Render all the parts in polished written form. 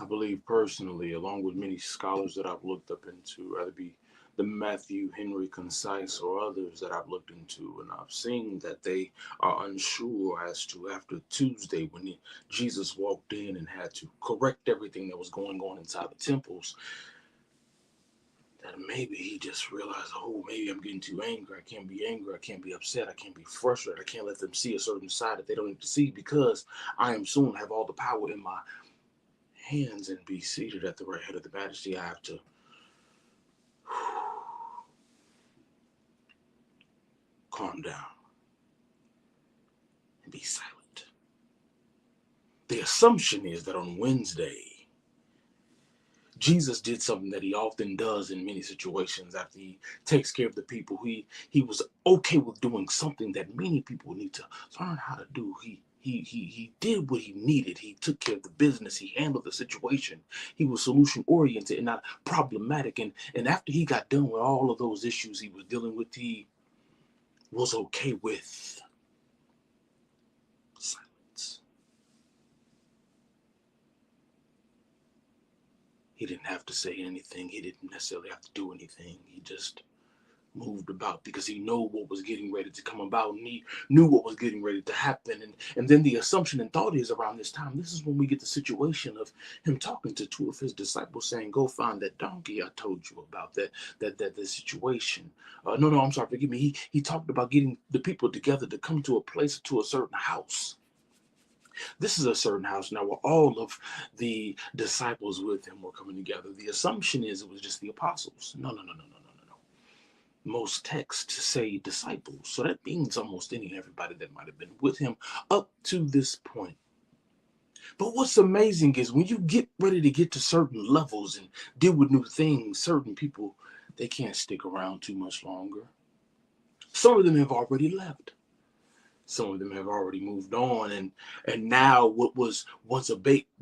I believe personally, along with many scholars that I've looked up into, whether it be the Matthew Henry Concise or others that I've looked into, and I've seen that they are unsure as to after Tuesday when Jesus walked in and had to correct everything that was going on inside the temples, that maybe he just realized, oh, maybe I'm getting too angry. I can't be angry. I can't be upset. I can't be frustrated. I can't let them see a certain side that they don't need to see because I am soon have all the power in my hands and be seated at the right head of the majesty. I have to calm down and be silent. The assumption is that on Wednesday, Jesus did something that he often does in many situations after he takes care of the people. He was okay with doing something that many people need to learn how to do. He did what he needed. He took care of the business. He handled the situation. He was solution oriented and not problematic. And after he got done with all of those issues he was dealing with, he was okay with silence. He didn't have to say anything. He didn't necessarily have to do anything. He just moved about because he knew what was getting ready to come about and he knew what was getting ready to happen. And then the assumption and thought is around this time, this is when we get the situation of him talking to two of his disciples saying, go find that donkey I told you about, that the situation. No, I'm sorry, forgive me. He talked about getting the people together to come to a place, to a certain house. This is a certain house now where all of the disciples with him were coming together. The assumption is it was just the apostles. No. Most texts say disciples. So that means almost any and everybody that might have been with him up to this point. But what's amazing is when you get ready to get to certain levels and deal with new things, certain people, they can't stick around too much longer. Some of them have already left. Some of them have already moved on, and now what was once a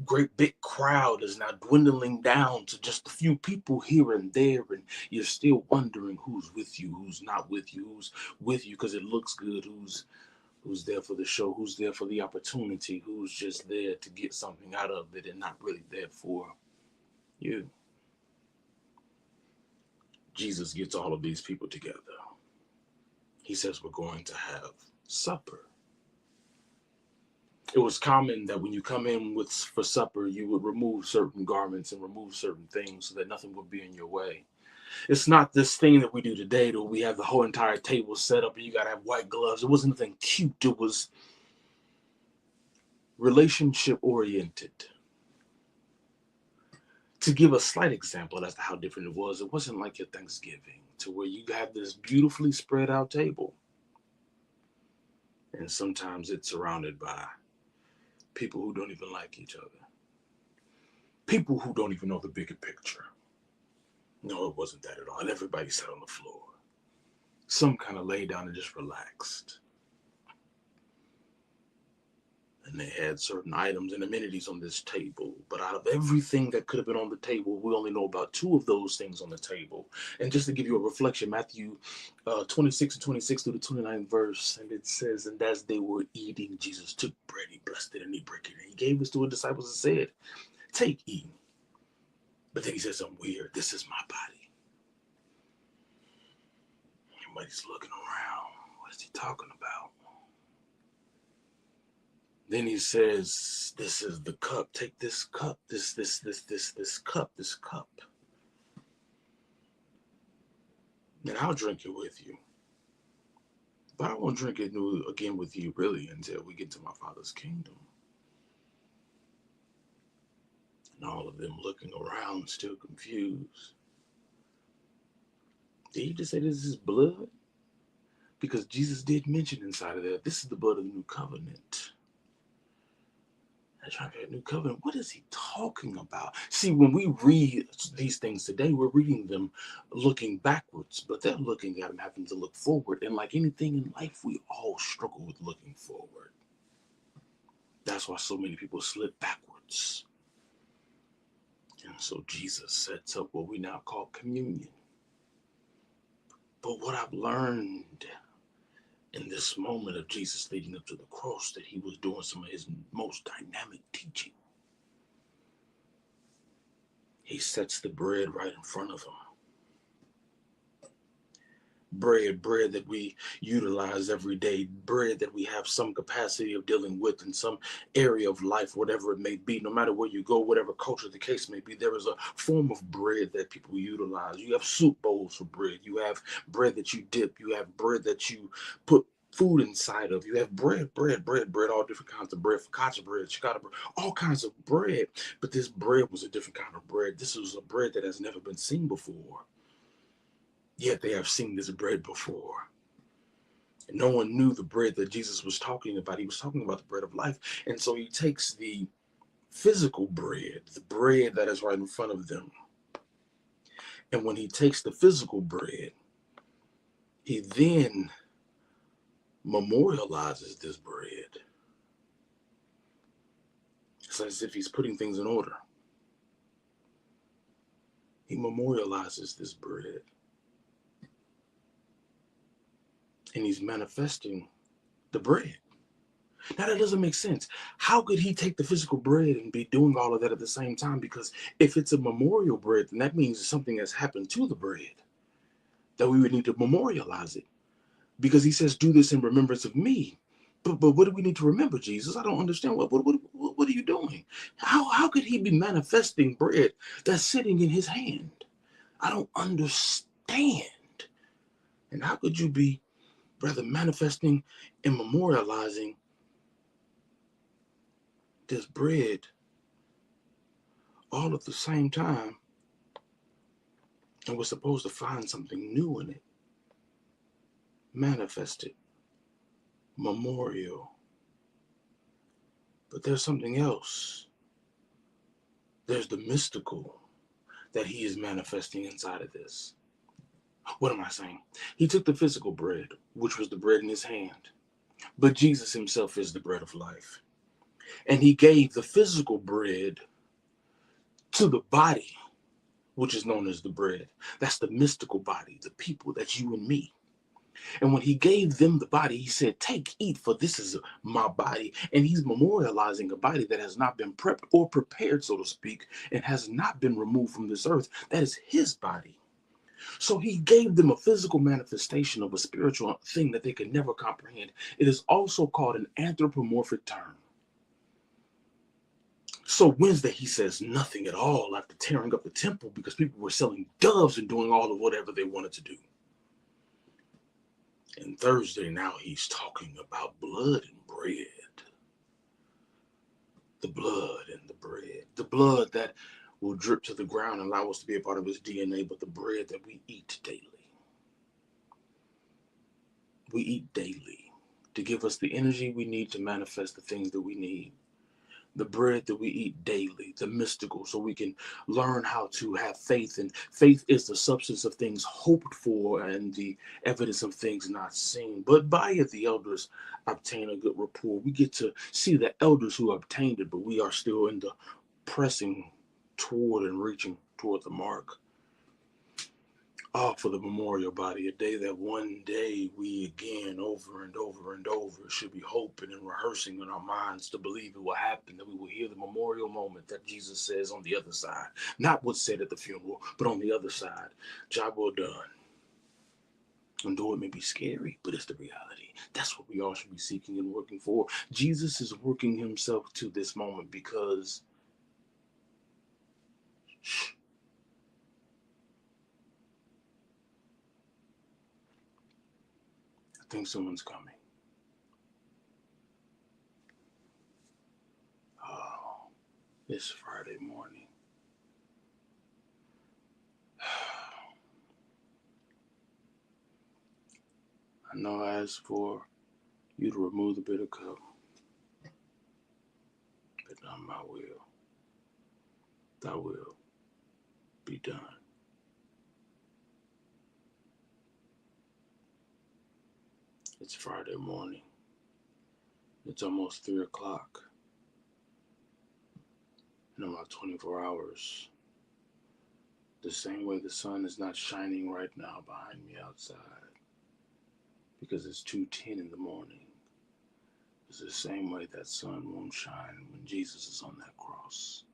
great big crowd is now dwindling down to just a few people here and there, and you're still wondering who's with you, who's not with you, who's with you because it looks good, who's there for the show, who's there for the opportunity, who's just there to get something out of it and not really there for you. Jesus gets all of these people together. He says we're going to have supper. It was common that when you come in with for supper, you would remove certain garments and remove certain things so that nothing would be in your way. It's not this thing that we do today that we have the whole entire table set up and you gotta have white gloves. It wasn't anything cute. It was relationship oriented. To give a slight example as to how different it wasn't like your Thanksgiving to where you have this beautifully spread out table. And sometimes it's surrounded by people who don't even like each other. People who don't even know the bigger picture. No, it wasn't that at all. And everybody sat on the floor. Some kind of lay down and just relaxed. And they had certain items and amenities on this table. But out of everything that could have been on the table, we only know about two of those things on the table. And just to give you a reflection, Matthew 26 and 26 through the 29th verse, and it says, and as they were eating, Jesus took bread, he blessed it, and he broke it. And he gave this to his disciples and said, take, eat. But then he said something weird. This is my body. Everybody's looking around. What is he talking about? Then he says, this is the cup. Take this cup, this cup. And I'll drink it with you. But I won't drink it again with you, really, until we get to my Father's kingdom. And all of them looking around, still confused. Did he just say this is blood? Because Jesus did mention inside of that, this is the blood of the new covenant. Trying to get a new covenant. What is he talking about? See, when we read these things today, we're reading them looking backwards, but they're looking at them having to look forward. And like anything in life, we all struggle with looking forward. That's why so many people slip backwards. And so Jesus sets up what we now call communion. But what I've learned in this moment of Jesus leading up to the cross, that he was doing some of his most dynamic teaching. He sets the bread right in front of him. Bread that we utilize every day, bread that we have some capacity of dealing with in some area of life, whatever it may be, no matter where you go, whatever culture the case may be, there is a form of bread that people utilize. You have soup bowls for bread, you have bread that you dip, you have bread that you put food inside of, you have bread, all different kinds of bread, focaccia bread, ciabatta bread, all kinds of bread. But this bread was a different kind of bread. This was a bread that has never been seen before. Yet they have seen this bread before. And no one knew the bread that Jesus was talking about. He was talking about the bread of life. And so he takes the physical bread, the bread that is right in front of them. And when he takes the physical bread, he then memorializes this bread. It's as if he's putting things in order. He memorializes this bread. And he's manifesting the bread. Now that doesn't make sense. How could he take the physical bread and be doing all of that at the same time? Because if it's a memorial bread, then that means something has happened to the bread, that we would need to memorialize it. Because he says, do this in remembrance of me. But what do we need to remember, Jesus? I don't understand. What are you doing? How could he be manifesting bread that's sitting in his hand? I don't understand. And how could you be, brother, manifesting and memorializing this bread all at the same time? And we're supposed to find something new in it. Manifested. Memorial. But there's something else. There's the mystical that he is manifesting inside of this. What am I saying? He took the physical bread, which was the bread in his hand. But Jesus himself is the bread of life. And he gave the physical bread to the body, which is known as the bread. That's the mystical body, the people, that's you and me. And when he gave them the body, he said, take, eat, for this is my body. And he's memorializing a body that has not been prepped or prepared, so to speak, and has not been removed from this earth. That is his body. So he gave them a physical manifestation of a spiritual thing that they could never comprehend. It is also called an anthropomorphic term. So Wednesday, he says nothing at all after tearing up the temple because people were selling doves and doing all of whatever they wanted to do. And Thursday, now he's talking about blood and bread. The blood and the bread. The blood that will drip to the ground and allow us to be a part of his DNA, but the bread that we eat daily. We eat daily to give us the energy we need to manifest the things that we need. The bread that we eat daily, the mystical, so we can learn how to have faith. And faith is the substance of things hoped for and the evidence of things not seen. But by it, the elders obtain a good rapport. We get to see the elders who obtained it, but we are still in the pressing toward and reaching toward the mark. For the memorial body, a day that one day we again, over and over and over, should be hoping and rehearsing in our minds to believe it will happen, that we will hear the memorial moment that Jesus says on the other side. Not what's said at the funeral, but on the other side. Job well done. And though it may be scary, but it's the reality. That's what we all should be seeking and working for. Jesus is working himself to this moment because I think someone's coming. Oh, it's Friday morning. I know I asked for you to remove the bitter cup, but not my will. Thy will be done. It's Friday morning. It's almost 3 o'clock. In about 24 hours, the same way the sun is not shining right now behind me outside, because it's 2:10 in the morning, it's the same way that sun won't shine when Jesus is on that cross.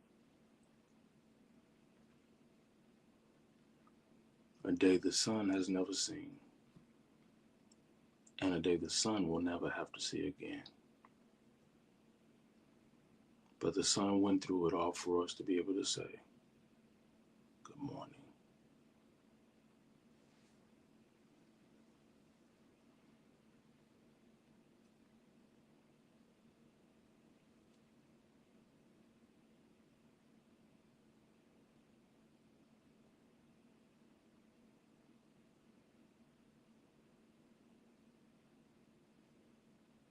A day the sun has never seen, and a day the sun will never have to see again. But the sun went through it all for us to be able to say, good morning.